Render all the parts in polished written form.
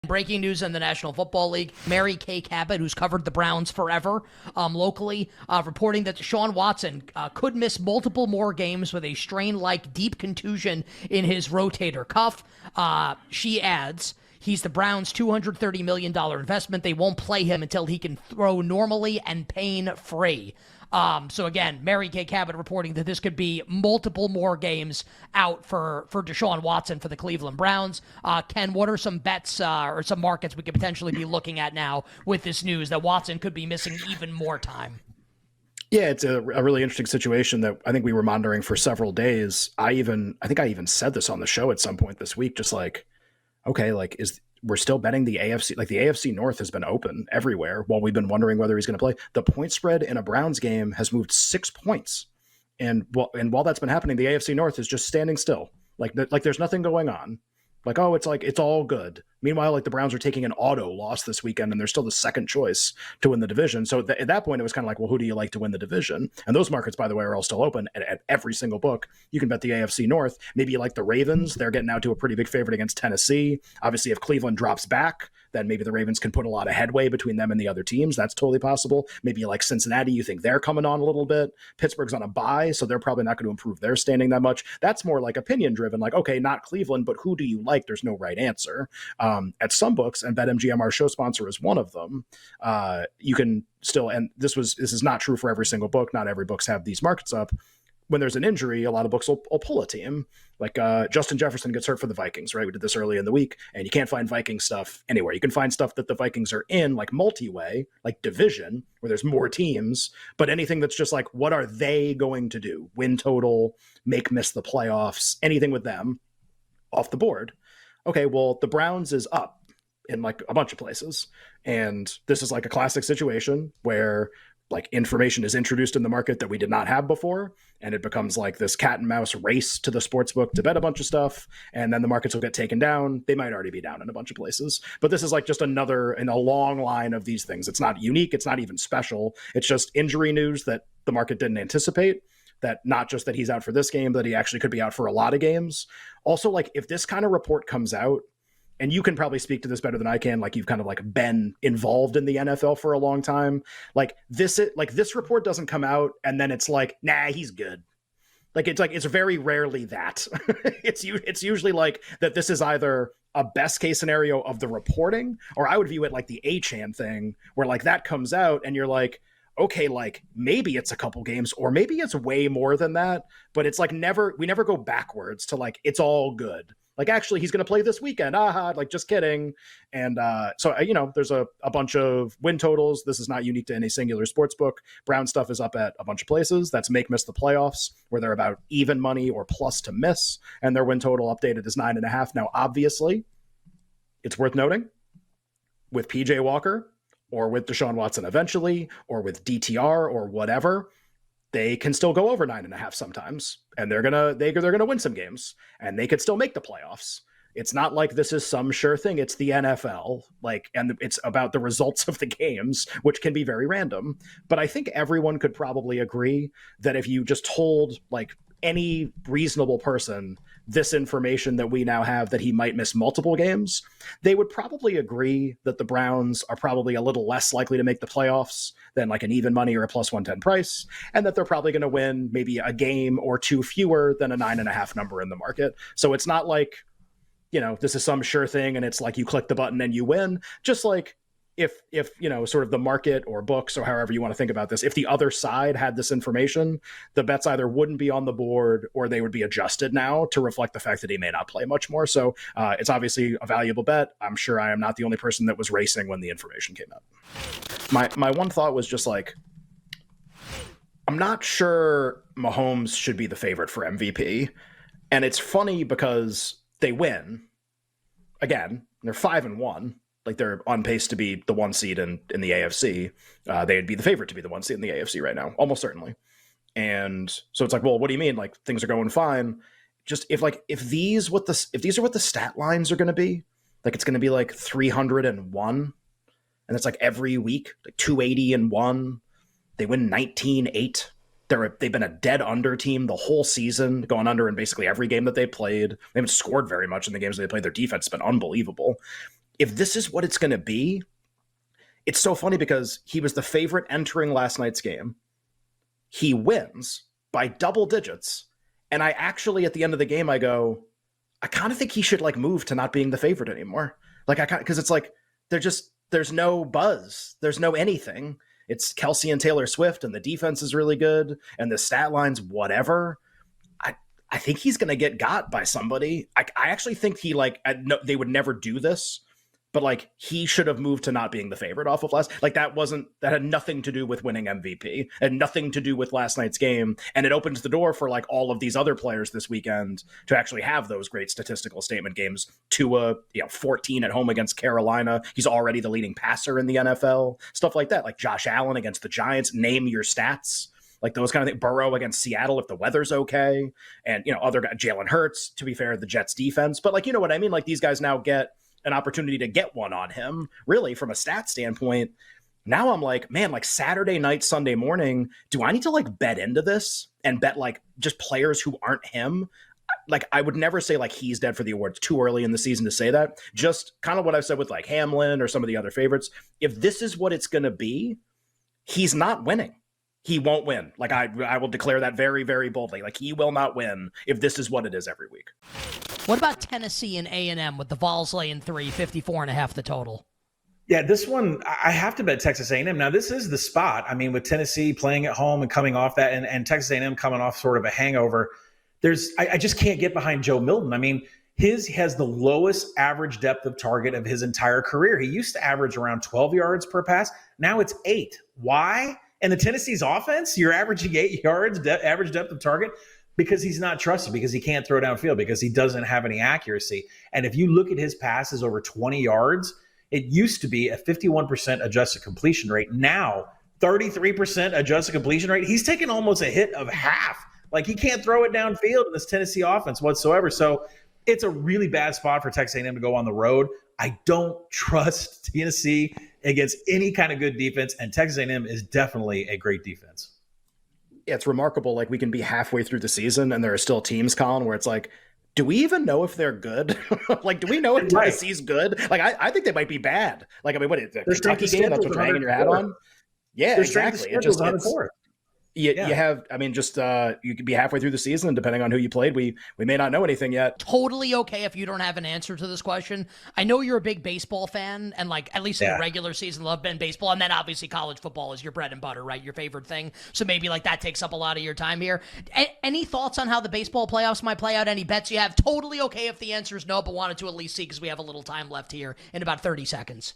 Breaking news in the National Football League. Mary Kay Cabot, who's covered the Browns forever locally, reporting that Deshaun Watson could miss multiple more games with a strain-like deep contusion in his rotator cuff. She adds, he's the Browns' $230 million investment. They won't play him until he can throw normally and pain-free. So again, Mary Kay Cabot reporting that this could be multiple more games out for Deshaun Watson for the Cleveland Browns. Ken, what are some bets or some markets we could potentially be looking at now with this news that Watson could be missing even more time? Yeah, it's a really interesting situation that I think we were monitoring for several days. I think I even said this on the show at some point this week, just like, okay, like we're still betting the AFC, like the AFC North has been open everywhere while we've been wondering whether he's going to play. The point spread in a Browns game has moved 6 points. And while that's been happening, the AFC North is just standing still. Like there's nothing going on. It's all good. Meanwhile, like the Browns are taking an auto loss this weekend and they're still the second choice to win the division. So at that point, it was kind of like, well, who do you like to win the division? And those markets, by the way, are all still open at every single book. You can bet the AFC North. Maybe you like the Ravens. They're getting out to a pretty big favorite against Tennessee. Obviously, if Cleveland drops back, then maybe the Ravens can put a lot of headway between them and the other teams. That's totally possible. Maybe you like Cincinnati. You think they're coming on a little bit. Pittsburgh's on a bye, so they're probably not going to improve their standing that much. That's more like opinion driven. Like, okay, not Cleveland, but who do you like? There's no right answer. At some books, and BetMGM, our show sponsor, is one of them. You can still, and this is not true for every single book. Not every books have these markets up. When there's an injury, a lot of books will pull a team. Like Justin Jefferson gets hurt for the Vikings, right? We did this early in the week, and you can't find Viking stuff anywhere. You can find stuff that the Vikings are in, like multi-way, like division, where there's more teams, but anything that's just like, what are they going to do? Win total, miss the playoffs, anything with them, off the board. Okay, well, the Browns is up in like a bunch of places. And this is like a classic situation where like information is introduced in the market that we did not have before. And it becomes like this cat and mouse race to the sports book to bet a bunch of stuff. And then the markets will get taken down. They might already be down in a bunch of places, but this is like just another in a long line of these things. It's not unique. It's not even special. It's just injury news that the market didn't anticipate. That not just that he's out for this game, that he actually could be out for a lot of games. Also, like if this kind of report comes out, and you can probably speak to this better than I can, like you've kind of like been involved in the NFL for a long time. Like this report doesn't come out and then it's like, nah, he's good. It's very rarely that. It's usually like that this is either a best case scenario of the reporting, or I would view it like the A-Chan thing where like that comes out and you're like, okay, like maybe it's a couple games or maybe it's way more than that, but it's like we never go backwards to like, it's all good. Like, actually, he's going to play this weekend. Like, just kidding. And so, there's a bunch of win totals. This is not unique to any singular sports book. Brown stuff is up at a bunch of places. That's miss the playoffs, where they're about even money or plus to miss. And their win total updated is 9.5. Now, obviously, it's worth noting with PJ Walker or with Deshaun Watson eventually, or with DTR or whatever, they can still go over 9.5 sometimes, and they're gonna win some games, and they could still make the playoffs. It's not like this is some sure thing. It's the NFL, and it's about the results of the games, which can be very random. But I think everyone could probably agree that if you just told like any reasonable person this information that we now have, that he might miss multiple games, they would probably agree that the Browns are probably a little less likely to make the playoffs than like an even money or a plus 110 price, and that they're probably going to win maybe a game or two fewer than a 9.5 number in the market. So it's not like, this is some sure thing and it's like you click the button and you win. Just like if sort of the market or books or however you want to think about this, if the other side had this information, the bets either wouldn't be on the board or they would be adjusted now to reflect the fact that he may not play much more. So it's obviously a valuable bet. I'm sure I am not the only person that was racing when the information came out. My one thought was just like, I'm not sure Mahomes should be the favorite for MVP. And it's funny because they win. Again, they're 5-1. Like they're on pace to be the 1 seed in the AFC. They'd be the favorite to be the 1 seed in the AFC right now, almost certainly. And so it's like, well, what do you mean? Like things are going fine. Just if these are what the stat lines are going to be, like it's going to be like 301, and it's like every week, like 280-1. They win 19-8. They've been a dead under team the whole season, going under in basically every game that they played. They haven't scored very much in the games they played. Their defense has been unbelievable. if this is what it's going to be, it's so funny because he was the favorite entering last night's game. He wins by double digits. And I actually, at the end of the game, I go, I kind of think he should like move to not being the favorite anymore. Like because it's like, there's no buzz. There's no anything. It's Kelsey and Taylor Swift and the defense is really good and the stat line's whatever. I think he's going to get got by somebody. I actually think he they would never do this, but like he should have moved to not being the favorite off of last. Like that had nothing to do with winning MVP and nothing to do with last night's game. And it opens the door for like all of these other players this weekend to actually have those great statistical statement games. Tua, 14 at home against Carolina. He's already the leading passer in the NFL. Stuff like that. Like Josh Allen against the Giants. Name your stats. Like those kind of things. Burrow against Seattle if the weather's okay. And, other guys, Jalen Hurts, to be fair, the Jets defense. But like, you know what I mean? Like these guys now get an opportunity to get one on him, really, from a stat standpoint. Now I'm like, man, like Saturday night, Sunday morning, do I need to like bet into this and bet like just players who aren't him? Like I would never say like he's dead for the award. It's too early in the season to say that. Just kind of what I've said with like Hamlin or some of the other favorites. If this is what it's going to be, he's not winning. He won't win. Like I will declare that very, very boldly. Like he will not win if this is what it is every week. What about Tennessee and A&M with the Vols laying 54.5 the total? Yeah, this one, I have to bet Texas A&M. Now, this is the spot. I mean, with Tennessee playing at home and coming off that and Texas A&M coming off sort of a hangover, I just can't get behind Joe Milton. I mean, his has the lowest average depth of target of his entire career. He used to average around 12 yards per pass. Now it's 8. Why? And the Tennessee's offense, you're averaging 8 yards, average depth of target, because he's not trusted, because he can't throw downfield, because he doesn't have any accuracy. And if you look at his passes over 20 yards, it used to be a 51% adjusted completion rate. Now, 33% adjusted completion rate. He's taken almost a hit of half. Like he can't throw it downfield in this Tennessee offense whatsoever. So it's a really bad spot for Texas A&M to go on the road. I don't trust Tennessee against any kind of good defense, and Texas A&M is definitely a great defense. Yeah, it's remarkable. Like we can be halfway through the season and there are still teams, Colin, where it's like, do we even know if they're good? Like, do we know if Tennessee's good? Like, I think they might be bad. Like, I mean, what is the Kentucky game? That's what you're hanging your hat on? Yeah, exactly. It just you have, I mean, just you could be halfway through the season, and depending on who you played, we may not know anything yet. Totally okay if you don't have an answer to this question. I know you're a big baseball fan, and like at least in the regular season, love baseball, and then obviously college football is your bread and butter, right? Your favorite thing. So maybe like that takes up a lot of your time here. Any thoughts on how the baseball playoffs might play out? Any bets you have? Totally okay if the answer is no, but wanted to at least see because we have a little time left here in about 30 seconds.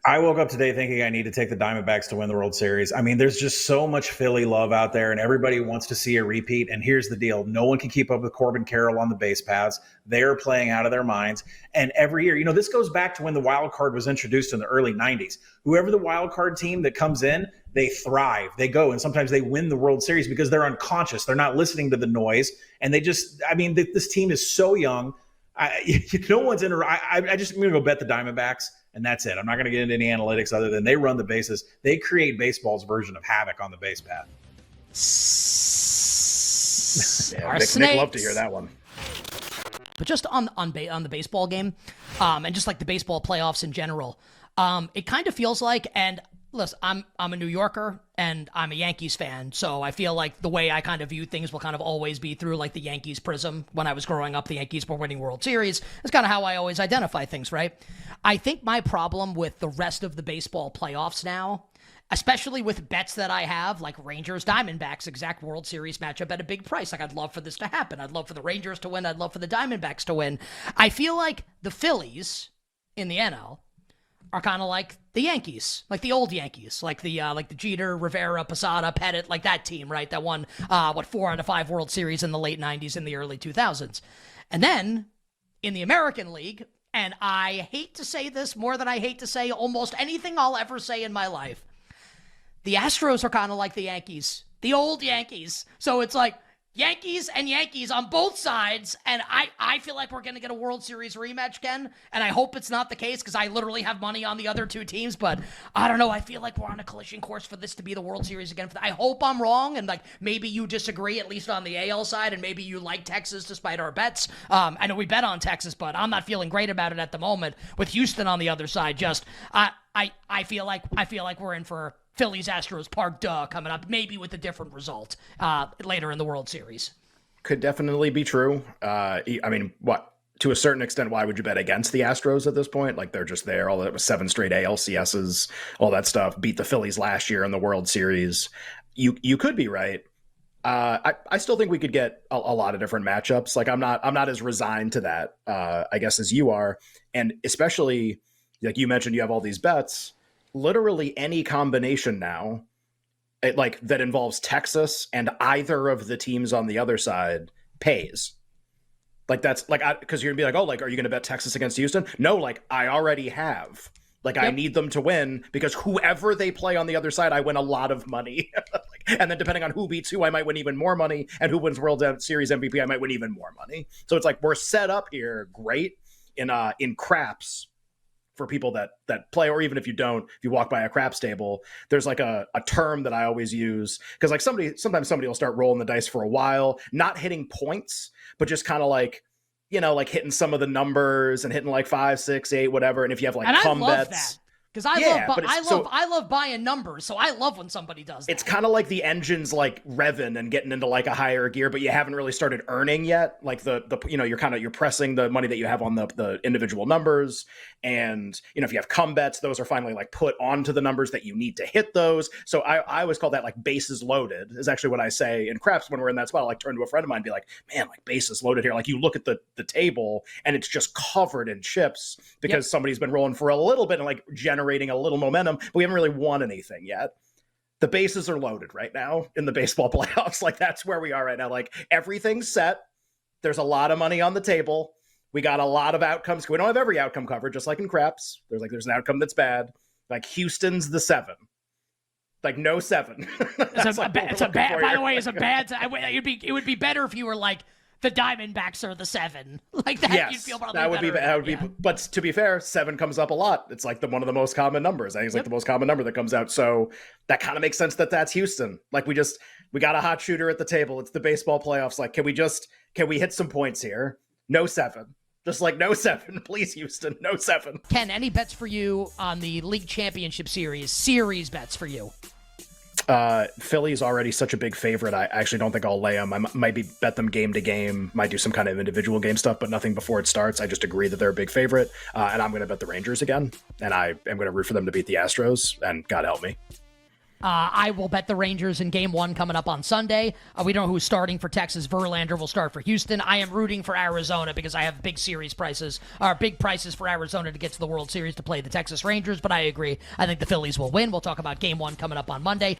I woke up today thinking I need to take the Diamondbacks to win the World Series. I mean, there's just so much Philly love out there, and everybody wants to see a repeat. And here's the deal. No one can keep up with Corbin Carroll on the base paths. They're playing out of their minds. And every year, this goes back to when the wild card was introduced in the early 90s. Whoever the wild card team that comes in, they thrive. They go, and sometimes they win the World Series because they're unconscious. They're not listening to the noise. And they just, this team is so young. No one's in. I'm going to go bet the Diamondbacks. And that's it. I'm not going to get into any analytics other than they run the bases. They create baseball's version of havoc on the base path. Yeah, Nick loved to hear that one. But just on the baseball game, and just like the baseball playoffs in general, it kind of feels like, and listen, I'm a New Yorker and I'm a Yankees fan, so I feel like the way I kind of view things will kind of always be through like the Yankees prism. When I was growing up, the Yankees were winning World Series. That's kind of how I always identify things, right? I think my problem with the rest of the baseball playoffs now, especially with bets that I have, like Rangers, Diamondbacks, exact World Series matchup at a big price. Like, I'd love for this to happen. I'd love for the Rangers to win. I'd love for the Diamondbacks to win. I feel like the Phillies in the NL are kind of like the Yankees, like the old Yankees, like the Jeter, Rivera, Posada, Pettit, like that team, right? That won, 4 out of 5 World Series in the late 90s and the early 2000s. And then in the American League, and I hate to say this more than I hate to say almost anything I'll ever say in my life, the Astros are kind of like the Yankees, the old Yankees. So it's like, Yankees and Yankees on both sides, and I feel like we're going to get a World Series rematch, Ken, and I hope it's not the case because I literally have money on the other two teams, but I don't know. I feel like we're on a collision course for this to be the World Series again. I hope I'm wrong, and like maybe you disagree, at least on the AL side, and maybe you like Texas despite our bets. I know we bet on Texas, but I'm not feeling great about it at the moment with Houston on the other side. Just I feel like we're in for Phillies Astros Park coming up, maybe with a different result later in the World Series. Could definitely be true. I mean, what to a certain extent, why would you bet against the Astros at this point? Like they're just there. All that was 7 straight ALCSs, all that stuff. Beat the Phillies last year in the World Series. You could be right. I still think we could get a lot of different matchups. Like I'm not as resigned to that, I guess, as you are. And especially like you mentioned, you have all these bets. Literally any combination now, that involves Texas and either of the teams on the other side pays. Like that's like because you're gonna be like, oh, like are you gonna bet Texas against Houston? No, like I already have. Like I need them to win because whoever they play on the other side, I win a lot of money. And then depending on who beats who, I might win even more money. And who wins World Series MVP, I might win even more money. So it's like we're set up here great in craps. For people that play, or even if you don't, if you walk by a craps table, there's like a term that I always use because like sometimes somebody will start rolling the dice for a while, not hitting points, but just kind of like, like hitting some of the numbers and hitting like 5, 6, 8, whatever. And if you have like and come I love bets. That. Because I love buying numbers, so I love when somebody does that. It's kind of like the engine's like revving and getting into like a higher gear, but you haven't really started earning yet. Like you're pressing the money that you have on the individual numbers, and if you have come bets, those are finally like put onto the numbers that you need to hit those. So I always call that like bases loaded is actually what I say in craps when we're in that spot. I'll like turn to a friend of mine and be like, man, like bases loaded here. Like you look at the table and it's just covered in chips because somebody's been rolling for a little bit and like generating a little momentum, but we haven't really won anything yet. The bases are loaded right now in the baseball playoffs. Like that's where we are right now. Like everything's set. There's a lot of money on the table. We got a lot of outcomes. We don't have every outcome covered, just like in craps. There's an outcome that's bad. Like Houston's the 7. Like no 7. It's a bad. By the way, it's a bad. It would be better if you were like the Diamondbacks are the 7. Like that, yes, you'd feel probably that would better. That would be. But to be fair, 7 comes up a lot. It's like one of the most common numbers. I think it's like the most common number that comes out. So that kind of makes sense that's Houston. Like we got a hot shooter at the table. It's the baseball playoffs. Like can we hit some points here? No 7. Just like no 7, please, Houston. No 7. Ken, any bets for you on the league championship series bets for you? Philly's already such a big favorite. I actually don't think I'll lay them. I might bet them game to game, might do some kind of individual game stuff, but nothing before it starts. I just agree that they're a big favorite. And I'm going to bet the Rangers again. And I am going to root for them to beat the Astros, and God help me. I will bet the Rangers in Game 1 coming up on Sunday. We don't know who's starting for Texas. Verlander will start for Houston. I am rooting for Arizona because I have big prices for Arizona to get to the World Series to play the Texas Rangers, but I agree. I think the Phillies will win. We'll talk about Game 1 coming up on Monday.